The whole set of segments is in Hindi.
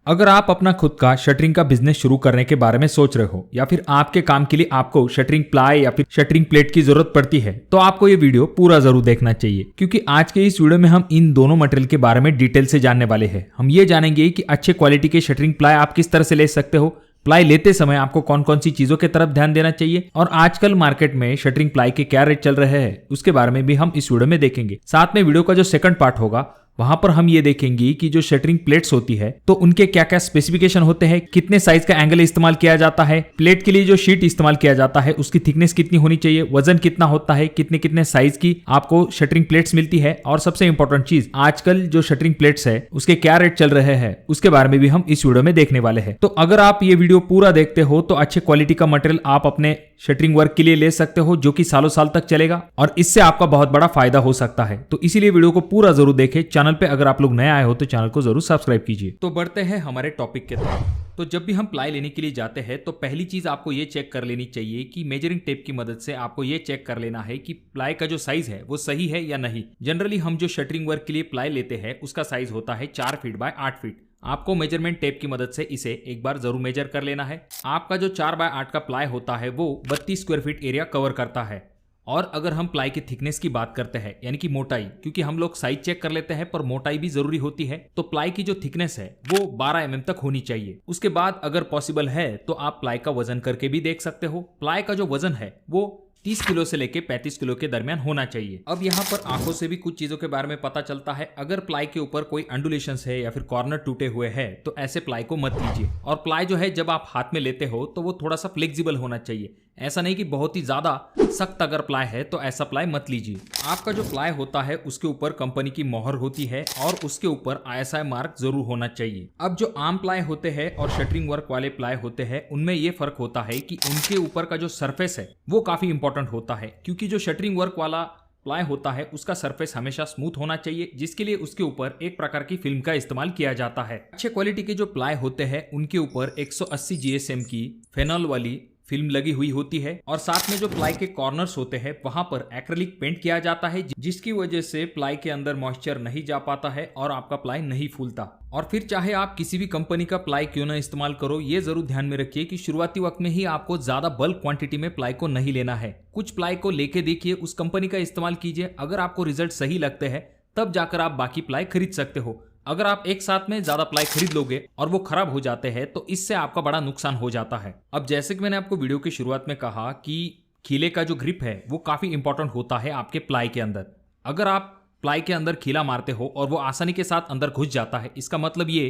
अगर आप अपना खुद का शटरिंग का बिजनेस शुरू करने के बारे में सोच रहे हो या फिर आपके काम के लिए आपको शटरिंग प्लाई या फिर शटरिंग प्लेट की जरूरत पड़ती है तो आपको ये वीडियो पूरा जरूर देखना चाहिए, क्योंकि आज के इस वीडियो में हम इन दोनों मटेरियल के बारे में डिटेल से जानने वाले हैं। हम ये जानेंगे कि अच्छे क्वालिटी के शटरिंग प्लाई आप किस तरह से ले सकते हो, प्लाई लेते समय आपको कौन कौन सी चीजों की तरफ ध्यान देना चाहिए और आजकल मार्केट में शटरिंग प्लाई के क्या रेट चल रहे हैं उसके बारे में भी हम इस वीडियो में देखेंगे। साथ में वीडियो का जो सेकंड पार्ट होगा वहां पर हम ये देखेंगे कि जो शटरिंग प्लेट्स होती है तो उनके क्या क्या स्पेसिफिकेशन होते हैं, कितने साइज का एंगल इस्तेमाल किया जाता है, प्लेट के लिए जो शीट इस्तेमाल किया जाता है उसकी थिकनेस कितनी होनी चाहिए, वजन कितना होता है, कितने कितने साइज की आपको शटरिंग प्लेट्स मिलती है और सबसे इंपॉर्टेंट चीज आजकल जो शटरिंग प्लेट्स है उसके क्या रेट चल रहे हैं उसके बारे में भी हम इस वीडियो में देखने वाले हैं। तो अगर आप ये वीडियो पूरा देखते हो तो अच्छे क्वालिटी का मटेरियल आप अपने शटरिंग वर्क के लिए ले सकते हो जो कि सालों साल तक चलेगा और इससे आपका बहुत बड़ा फायदा हो सकता है। तो इसीलिए वीडियो को पूरा जरूर देखें। चैनल पे अगर आप लोग नए आए हो तो चैनल को जरूर सब्सक्राइब कीजिए। तो बढ़ते हैं हमारे टॉपिक के तरफ। तो जब भी हम प्लाई लेने के लिए जाते हैं तो पहली चीज आपको ये चेक कर लेनी चाहिए कि मेजरिंग टेप की मदद से आपको ये चेक कर लेना है कि प्लाई का जो साइज है वो सही है या नहीं। जनरली हम जो शटरिंग वर्क के लिए प्लाई लेते हैं उसका साइज होता है 4 फीट बाय 8 फीट। आपको मेजरमेंट टेप की मदद से इसे एक बार जरूर मेजर कर लेना है। आपका जो 4 बाय 8 का प्लाई होता है वो 32 स्क्वायर फीट एरिया कवर करता है। और अगर हम प्लाई की थिकनेस की बात करते हैं यानी कि मोटाई, क्योंकि हम लोग साइज चेक कर लेते हैं पर मोटाई भी जरूरी होती है, तो प्लाई की जो थिकनेस है वो 12 mm तक होनी चाहिए। उसके बाद अगर पॉसिबल है तो आप प्लाई का वजन करके भी देख सकते हो। प्लाई का जो वजन है वो 30 किलो से लेके 35 किलो के दरमियान होना चाहिए। अब यहाँ पर आंखों से भी कुछ चीजों के बारे में पता चलता है। अगर प्लाई के ऊपर कोई अंडुलेशंस है या फिर कॉर्नर टूटे हुए हैं तो ऐसे प्लाई को मत लीजिए। और प्लाई जो है जब आप हाथ में लेते हो तो वो थोड़ा सा फ्लेक्सिबल होना चाहिए, ऐसा नहीं कि बहुत ही ज्यादा सख्त अगर प्लाई है तो ऐसा प्लाई मत लीजिए। आपका जो प्लाई होता है उसके ऊपर कंपनी की मोहर होती है और उसके ऊपर ISI मार्क जरूर होना चाहिए। अब जो आम प्लाई होते हैं और शटरिंग वर्क वाले प्लाई होते हैं उनमें ये फर्क होता है कि उनके ऊपर का जो सरफेस है वो काफी इंपॉर्टेंट होता है, क्योंकि जो शटरिंग वर्क वाला प्लाई होता है उसका सरफेस हमेशा स्मूथ होना चाहिए, जिसके लिए उसके ऊपर एक प्रकार की फिल्म का इस्तेमाल किया जाता है। अच्छे क्वालिटी के जो प्लाई होते हैं उनके ऊपर 180 GSM की फेनॉल वाली फिल्म लगी हुई होती है और साथ में जो प्लाई के कॉर्नर्स होते हैं वहां पर एक्रेलिक पेंट किया जाता है, जिसकी वजह से प्लाई के अंदर मॉइस्चर नहीं जा पाता है और आपका प्लाई नहीं फूलता। और फिर चाहे आप किसी भी कंपनी का प्लाई क्यों ना इस्तेमाल करो, ये जरूर ध्यान में रखिए कि शुरुआती वक्त में ही आपको ज्यादा बल्क क्वांटिटी में प्लाई को नहीं लेना है। कुछ प्लाई को लेके देखिए, उस कंपनी का इस्तेमाल कीजिए, अगर आपको रिजल्ट सही लगते हैं तब जाकर आप बाकी प्लाई खरीद सकते हो। अगर आप एक साथ में ज्यादा प्लाई खरीद लोगे और वो खराब हो जाते हैं तो इससे आपका बड़ा नुकसान हो जाता है। अब जैसे कि मैंने आपको वीडियो की शुरुआत में कहा कि खीले का जो ग्रिप है वो काफी इंपॉर्टेंट होता है आपके प्लाई के अंदर। अगर आप प्लाई के अंदर खीला मारते हो और वो आसानी के साथ अंदर घुस जाता है, इसका मतलब ये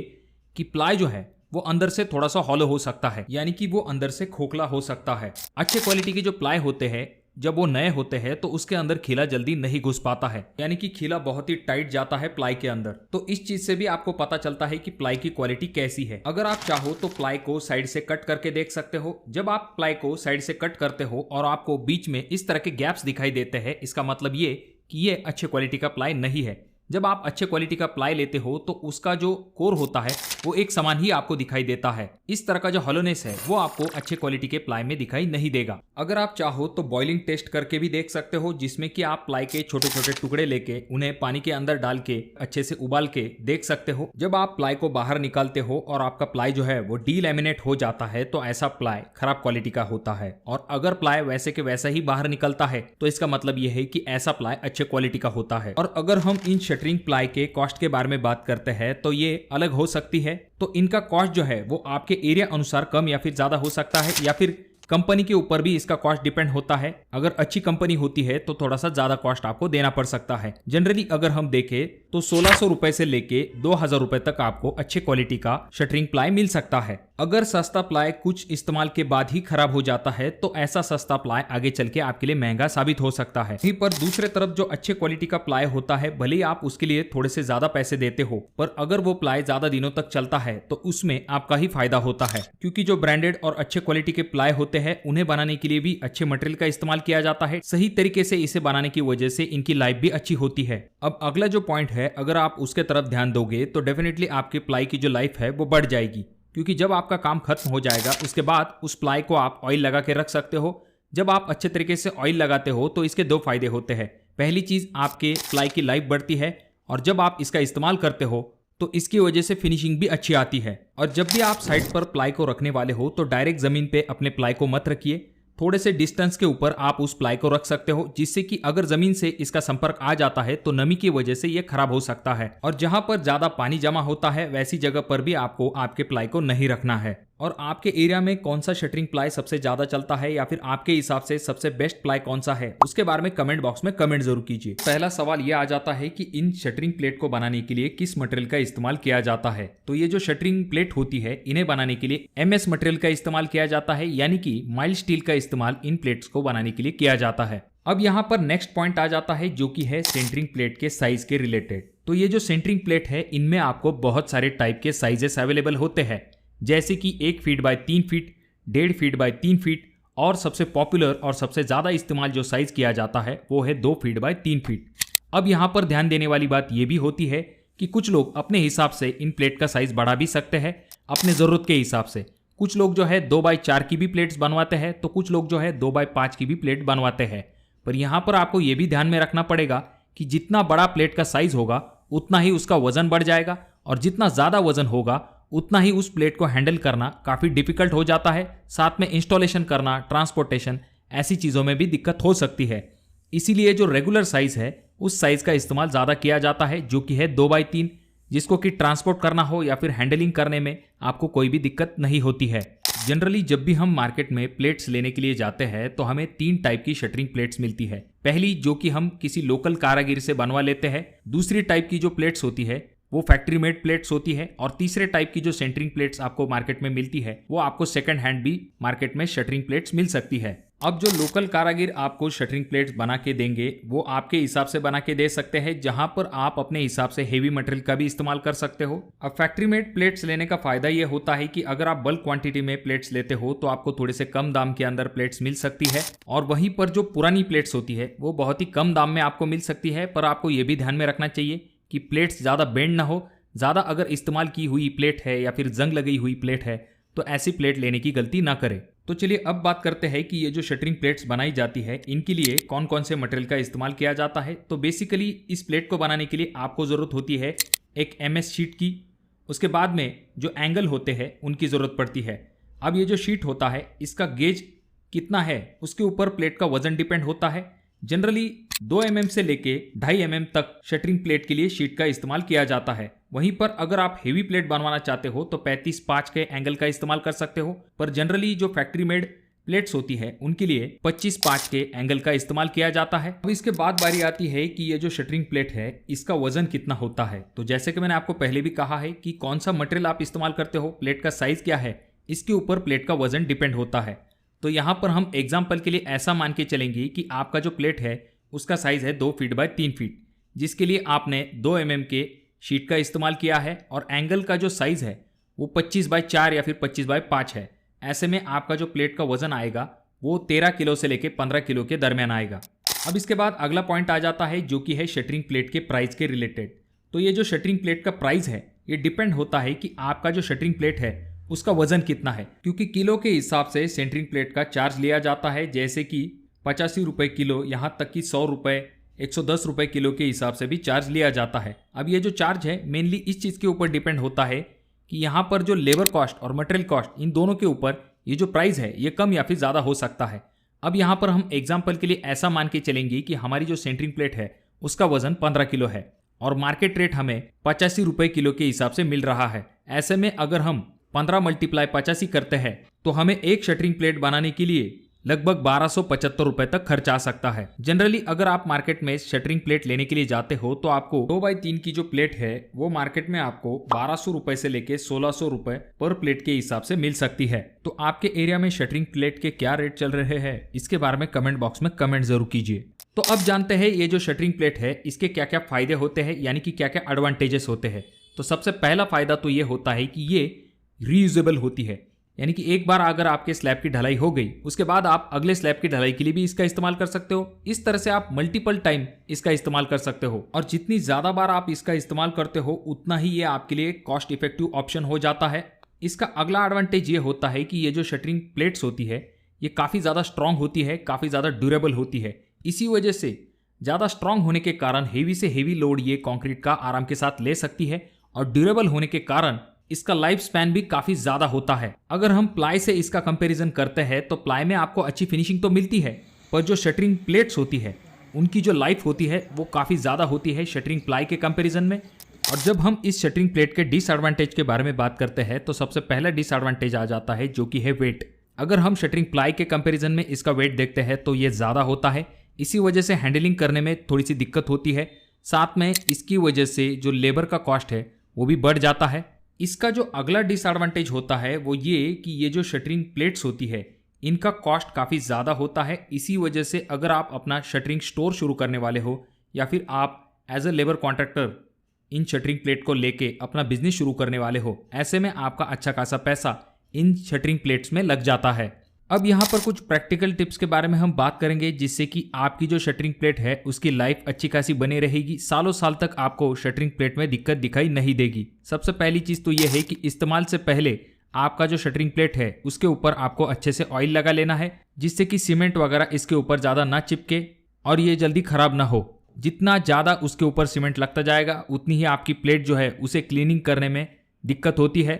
कि प्लाई जो है वो अंदर से थोड़ा सा हॉलो हो सकता है, यानी कि वो अंदर से खोखला हो सकता है। अच्छे क्वालिटी के जो प्लाई होते हैं जब वो नए होते हैं तो उसके अंदर खीला जल्दी नहीं घुस पाता है, यानी कि खीला बहुत ही टाइट जाता है प्लाई के अंदर। तो इस चीज से भी आपको पता चलता है कि प्लाई की क्वालिटी कैसी है। अगर आप चाहो तो प्लाई को साइड से कट करके देख सकते हो। जब आप प्लाई को साइड से कट करते हो और आपको बीच में इस तरह के गैप्स दिखाई देते हैं, इसका मतलब ये कि ये अच्छे क्वालिटी का प्लाई नहीं है। जब आप अच्छे क्वालिटी का प्लाई लेते हो तो उसका जो कोर होता है वो एक समान ही आपको दिखाई देता है। इस तरह का जो हॉलोनेस है वो आपको अच्छे क्वालिटी के प्लाई में दिखाई नहीं देगा। अगर आप चाहो तो बॉइलिंग टेस्ट करके भी देख सकते हो, जिसमें कि आप प्लाई के छोटे छोटे टुकड़े लेके उन्हें पानी के अंदर डाल के अच्छे से उबाल के देख सकते हो। जब आप प्लाई को बाहर निकालते हो और आपका प्लाई जो है वो डीलैमिनेट हो जाता है तो ऐसा प्लाई खराब क्वालिटी का होता है। और अगर प्लाई वैसे के वैसा ही बाहर निकलता है तो इसका मतलब यह है कि ऐसा प्लाई अच्छे क्वालिटी का होता है। और अगर हम इन शटरिंग प्लाई के कॉस्ट के बारे में बात करते हैं तो ये अलग हो सकती है। तो इनका कॉस्ट जो है वो आपके एरिया अनुसार कम या फिर ज्यादा हो सकता है, या फिर कंपनी के ऊपर भी इसका कॉस्ट डिपेंड होता है। अगर अच्छी कंपनी होती है तो थोड़ा सा ज्यादा कॉस्ट आपको देना पड़ सकता है। जनरली अगर हम देखें तो 1600 रुपए से लेके 2000 रुपए तक आपको अच्छे क्वालिटी का शटरिंग प्लाई मिल सकता है। अगर सस्ता प्लाई कुछ इस्तेमाल के बाद ही खराब हो जाता है तो ऐसा सस्ता प्लाई आगे चल के आपके लिए महंगा साबित हो सकता है। वहीं पर दूसरे तरफ जो अच्छे क्वालिटी का प्लाई होता है, भले ही आप उसके लिए थोड़े से ज्यादा पैसे देते हो, पर अगर वो प्लाई ज्यादा दिनों तक चलता है तो उसमें आपका ही फायदा होता है, क्योंकि जो ब्रांडेड और अच्छे क्वालिटी के प्लाई होते हैं उन्हें बनाने के लिए भी अच्छे मटेरियल का इस्तेमाल किया जाता है। सही तरीके से इसे बनाने की वजह से इनकी लाइफ भी अच्छी होती है। अब अगला जो पॉइंट है, अगर आप उसके तरफ ध्यान दोगे तो डेफिनेटली आपकी प्लाई की जो लाइफ है वो बढ़ जाएगी, क्योंकि जब आपका काम खत्म हो जाएगा उसके बाद उस प्लाई को आप ऑयल लगा के रख सकते हो। जब आप अच्छे तरीके से ऑयल लगाते हो तो इसके 2 फायदे होते हैं। पहली चीज, आपके प्लाई की लाइफ बढ़ती है, और जब आप इसका इस्तेमाल करते हो तो इसकी वजह से फिनिशिंग भी अच्छी आती है। और जब भी आप साइड पर प्लाई को रखने वाले हो तो डायरेक्ट जमीन पे अपने प्लाई को मत रखिए, थोड़े से डिस्टेंस के ऊपर आप उस प्लाई को रख सकते हो, जिससे कि अगर जमीन से इसका संपर्क आ जाता है तो नमी की वजह से ये खराब हो सकता है। और जहां पर ज्यादा पानी जमा होता है वैसी जगह पर भी आपको आपके प्लाई को नहीं रखना है। और आपके एरिया में कौन सा शटरिंग प्लाई सबसे ज्यादा चलता है या फिर आपके हिसाब से सबसे बेस्ट प्लाई कौन सा है, उसके बारे में कमेंट बॉक्स में कमेंट जरूर कीजिए। पहला सवाल ये आ जाता है कि इन शटरिंग प्लेट को बनाने के लिए किस मटेरियल का इस्तेमाल किया जाता है। तो ये जो शटरिंग प्लेट होती है इन्हें बनाने के लिए MS मटेरियल का इस्तेमाल किया जाता है, यानी कि माइल्ड स्टील का इस्तेमाल इन प्लेट्स को बनाने के लिए किया जाता है। अब यहाँ पर नेक्स्ट पॉइंट आ जाता है जो कि है सेंटरिंग प्लेट के साइज के रिलेटेड। तो ये जो सेंटरिंग प्लेट है इनमें आपको बहुत सारे टाइप के साइजेस अवेलेबल होते हैं, जैसे कि 1 feet by 3 feet, 1.5 feet by 3 feet, और सबसे पॉपुलर और सबसे ज्यादा इस्तेमाल जो साइज किया जाता है वो है 2 फीट बाय 3 फीट। अब यहाँ पर ध्यान देने वाली बात यह भी होती है कि कुछ लोग अपने हिसाब से इन प्लेट का साइज बढ़ा भी सकते हैं अपने जरूरत के हिसाब से। कुछ लोग जो है 2 बाय 4 की भी प्लेट्स बनवाते हैं, तो कुछ लोग जो है 2 बाय 5 की भी प्लेट बनवाते हैं। पर यहाँ पर आपको यह भी ध्यान में रखना पड़ेगा कि जितना बड़ा प्लेट का साइज होगा उतना ही उसका वजन बढ़ जाएगा, और जितना ज्यादा वजन होगा उतना ही उस प्लेट को हैंडल करना काफी डिफिकल्ट हो जाता है। साथ में इंस्टॉलेशन करना, ट्रांसपोर्टेशन, ऐसी चीजों में भी दिक्कत हो सकती है। इसीलिए जो रेगुलर साइज है उस साइज का इस्तेमाल ज्यादा किया जाता है, जो कि है 2 बाय 3, जिसको कि ट्रांसपोर्ट करना हो या फिर हैंडलिंग करने में आपको कोई भी दिक्कत नहीं होती है। जनरली जब भी हम मार्केट में प्लेट्स लेने के लिए जाते हैं तो हमें 3 टाइप की शटरिंग प्लेट्स मिलती है। पहली जो कि हम किसी लोकल कारागिर से बनवा लेते हैं, दूसरी टाइप की जो प्लेट्स होती है वो फैक्ट्री मेड प्लेट्स होती है, और तीसरे टाइप की जो सेंटरिंग प्लेट्स आपको मार्केट में मिलती है वो आपको सेकंड हैंड भी मार्केट में शटरिंग प्लेट्स मिल सकती है। अब जो लोकल कारागिर आपको शटरिंग प्लेट्स बना के देंगे वो आपके हिसाब से बना के दे सकते हैं, जहां पर आप अपने हिसाब से हेवी मटेरियल का भी इस्तेमाल कर सकते हो। अब फैक्ट्री मेड प्लेट्स लेने का फायदा ये होता है कि अगर आप बल्क क्वांटिटी में प्लेट्स लेते हो तो आपको थोड़े से कम दाम के अंदर प्लेट्स मिल सकती है, और वहीं पर जो पुरानी प्लेट्स होती है वो बहुत ही कम दाम में आपको मिल सकती है। पर आपको ये भी ध्यान में रखना चाहिए कि प्लेट्स ज्यादा बेंड ना हो। ज्यादा अगर इस्तेमाल की हुई प्लेट है या फिर जंग लगी हुई प्लेट है तो ऐसी प्लेट लेने की गलती ना करें। तो चलिए अब बात करते हैं कि ये जो शटरिंग प्लेट्स बनाई जाती है इनके लिए कौन कौन से मटेरियल का इस्तेमाल किया जाता है। तो बेसिकली इस प्लेट को बनाने के लिए आपको जरूरत होती है एक MS शीट की, उसके बाद में जो एंगल होते हैं उनकी जरूरत पड़ती है। अब ये जो शीट होता है इसका गेज कितना है उसके ऊपर प्लेट का वजन डिपेंड होता है। जनरली 2 mm से लेके 2.5 mm तक शटरिंग प्लेट के लिए शीट का इस्तेमाल किया जाता है। वहीं पर अगर आप हेवी प्लेट बनवाना चाहते हो तो 35-5 के एंगल का इस्तेमाल कर सकते हो, पर जनरली जो फैक्ट्री मेड प्लेट्स होती है उनके लिए 25-5 के एंगल का इस्तेमाल किया जाता है। अब इसके बाद बारी आती है कि ये जो शटरिंग प्लेट है इसका वजन कितना होता है। तो जैसे कि मैंने आपको पहले भी कहा है कि कौन सा मटेरियल आप इस्तेमाल करते हो, प्लेट का साइज क्या है, इसके ऊपर प्लेट का वजन डिपेंड होता है। तो यहाँ पर हम एग्जाम्पल के लिए ऐसा मान के चलेंगे कि आपका जो प्लेट है उसका साइज है 2 फीट बाय 3 फीट, जिसके लिए आपने 2 mm के शीट का इस्तेमाल किया है, और एंगल का जो साइज है वो 25 बाय 4 या फिर 25 बाय 5 है। ऐसे में आपका जो प्लेट का वजन आएगा वो 13 किलो से लेके 15 किलो के दरमियान आएगा। अब इसके बाद अगला पॉइंट आ जाता है जो कि है शटरिंग प्लेट के प्राइस के रिलेटेड। तो ये जो शटरिंग प्लेट का प्राइस है ये डिपेंड होता है कि आपका जो शटरिंग प्लेट है उसका वजन कितना है, क्योंकि किलो के हिसाब से सेंटरिंग प्लेट का चार्ज लिया जाता है, जैसे कि 85 रुपये किलो, यहाँ तक कि 100 रुपये, 110 रुपये किलो के हिसाब से भी चार्ज लिया जाता है। अब ये जो चार्ज है मेनली इस चीज़ के ऊपर डिपेंड होता है कि यहाँ पर जो लेबर कॉस्ट और मटेरियल कॉस्ट इन दोनों के ऊपर ये जो प्राइस है ये कम या फिर ज़्यादा हो सकता है। अब यहाँ पर हम एग्जाम्पल के लिए ऐसा मान के चलेंगे कि हमारी जो सेंटरिंग प्लेट है उसका वजन 15 किलो है और मार्केट रेट हमें 85 रुपये किलो के हिसाब से मिल रहा है। ऐसे में अगर हम 15 × 85 करते हैं तो हमें एक शटरिंग प्लेट बनाने के लिए लगभग 1275 रुपए तक खर्च आ सकता है। जनरली अगर आप मार्केट में शटरिंग प्लेट लेने के लिए जाते हो तो आपको 2x3 की जो प्लेट है वो मार्केट में आपको 1200 रुपए से लेके 1600 रुपए पर प्लेट के हिसाब से मिल सकती है। तो आपके एरिया में शटरिंग प्लेट के क्या रेट चल रहे हैं इसके बारे में कमेंट बॉक्स में कमेंट जरूर कीजिए। तो अब जानते हैं ये जो शटरिंग प्लेट है इसके क्या क्या फायदे होते हैं, यानी कि क्या क्या एडवांटेजेस होते हैं। तो सबसे पहला फायदा तो ये होता है कि ये रीयूजेबल होती है, यानी कि एक बार अगर आपके स्लैब की ढलाई हो गई उसके बाद आप अगले स्लैब की ढलाई के लिए भी इसका इस्तेमाल कर सकते हो। इस तरह से आप मल्टीपल टाइम इसका इस्तेमाल कर सकते हो, और जितनी ज्यादा बार आप इसका इस्तेमाल करते हो उतना ही ये आपके लिए कॉस्ट इफेक्टिव ऑप्शन हो जाता है। इसका अगला एडवांटेज ये होता है कि ये जो शटरिंग प्लेट्स होती है ये काफ़ी ज़्यादा स्ट्रांग होती है, काफ़ी ज़्यादा ड्यूरेबल होती है। इसी वजह से ज़्यादा स्ट्रांग होने के कारण हेवी से हेवी लोड ये कंक्रीट का आराम के साथ ले सकती है और ड्यूरेबल होने के कारण इसका लाइफ स्पैन भी काफी ज्यादा होता है। अगर हम प्लाई से इसका कंपैरिजन करते हैं तो प्लाई में आपको अच्छी फिनिशिंग तो मिलती है, पर जो शटरिंग प्लेट्स होती है उनकी जो लाइफ होती है वो काफी ज्यादा होती है शटरिंग प्लाई के कंपैरिजन में। और जब हम इस शटरिंग प्लेट के डिसएडवांटेज के बारे में बात करते हैं तो सबसे पहला डिसएडवांटेज आ जाता है जो कि है वेट। अगर हम शटरिंग प्लाई के कंपैरिजन में इसका वेट देखते हैं तो ये ज्यादा होता है, इसी वजह से हैंडलिंग करने में थोड़ी सी दिक्कत होती है। साथ में इसकी वजह से जो लेबर का कॉस्ट है वो भी बढ़ जाता है। इसका जो अगला डिसएडवांटेज होता है वो ये कि ये जो शटरिंग प्लेट्स होती है इनका कॉस्ट काफ़ी ज़्यादा होता है। इसी वजह से अगर आप अपना शटरिंग स्टोर शुरू करने वाले हो या फिर आप as a labour contractor in shuttering plate को लेके अपना बिजनेस शुरू करने वाले हो, ऐसे में आपका अच्छा खासा पैसा इन शटरिंग प्लेट्स में लग जाता है। अब यहाँ पर कुछ प्रैक्टिकल टिप्स के बारे में हम बात करेंगे जिससे कि आपकी जो शटरिंग प्लेट है उसकी लाइफ अच्छी खासी बनी रहेगी, सालों साल तक आपको शटरिंग प्लेट में दिक्कत दिखाई नहीं देगी। सबसे पहली चीज़ तो ये है कि इस्तेमाल से पहले आपका जो शटरिंग प्लेट है उसके ऊपर आपको अच्छे से ऑयल लगा लेना है, जिससे कि सीमेंट वगैरह इसके ऊपर ज़्यादा ना चिपके और ये जल्दी खराब ना हो। जितना ज़्यादा उसके ऊपर सीमेंट लगता जाएगा उतनी ही आपकी प्लेट जो है उसे क्लीनिंग करने में दिक्कत होती है।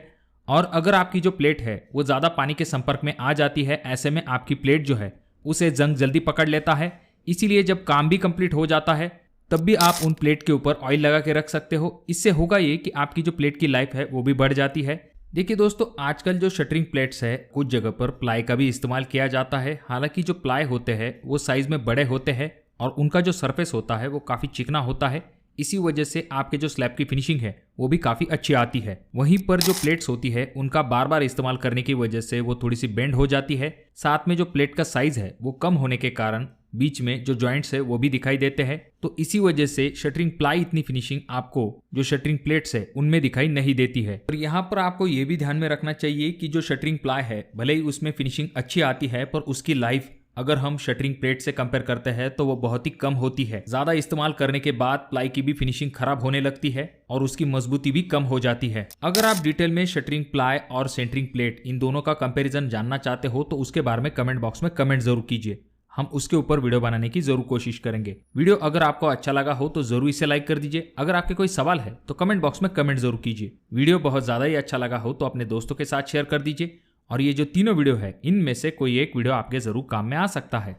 और अगर आपकी जो प्लेट है वो ज़्यादा पानी के संपर्क में आ जाती है, ऐसे में आपकी प्लेट जो है उसे जंग जल्दी पकड़ लेता है। इसीलिए जब काम भी कंप्लीट हो जाता है तब भी आप उन प्लेट के ऊपर ऑयल लगा के रख सकते हो। इससे होगा ये कि आपकी जो प्लेट की लाइफ है वो भी बढ़ जाती है। देखिए दोस्तों, आजकल जो शटरिंग प्लेट्स है कुछ जगह पर प्लाई का भी इस्तेमाल किया जाता है। हालांकि जो प्लाई होते हैं वो साइज में बड़े होते हैं और उनका जो सरफेस होता है वो काफ़ी चिकना होता है, इसी वजह से आपके जो स्लैब की फिनिशिंग है वो भी काफ़ी अच्छी आती है। वहीं पर जो प्लेट्स होती है उनका बार बार इस्तेमाल करने की वजह से वो थोड़ी सी बेंड हो जाती है। साथ में जो प्लेट का साइज है वो कम होने के कारण बीच में जो जॉइंट्स है वो भी दिखाई देते हैं। तो इसी वजह से शटरिंग प्लाई इतनी फिनिशिंग आपको जो शटरिंग प्लेट्स है उनमें दिखाई नहीं देती है। और यहाँ पर आपको ये भी ध्यान में रखना चाहिए कि जो शटरिंग प्लाई है भले ही उसमें फिनिशिंग अच्छी आती है पर उसकी लाइफ अगर हम शटरिंग प्लेट से कंपेयर करते हैं तो वो बहुत ही कम होती है। ज्यादा इस्तेमाल करने के बाद प्लाई की भी फिनिशिंग खराब होने लगती है और उसकी मजबूती भी कम हो जाती है। अगर आप डिटेल में शटरिंग प्लाई और सेंटरिंग प्लेट इन दोनों का कंपैरिजन जानना चाहते हो तो उसके बारे में कमेंट बॉक्स में कमेंट जरूर कीजिए, हम उसके ऊपर वीडियो बनाने की जरूर कोशिश करेंगे। वीडियो अगर आपको अच्छा लगा हो तो जरूर इसे लाइक कर दीजिए। अगर आपके कोई सवाल है तो कमेंट बॉक्स में कमेंट जरूर कीजिए। वीडियो बहुत ज्यादा ही अच्छा लगा हो तो अपने दोस्तों के साथ शेयर कर दीजिए। और ये जो तीनों वीडियो है इनमें से कोई एक वीडियो आपके जरूर काम में आ सकता है।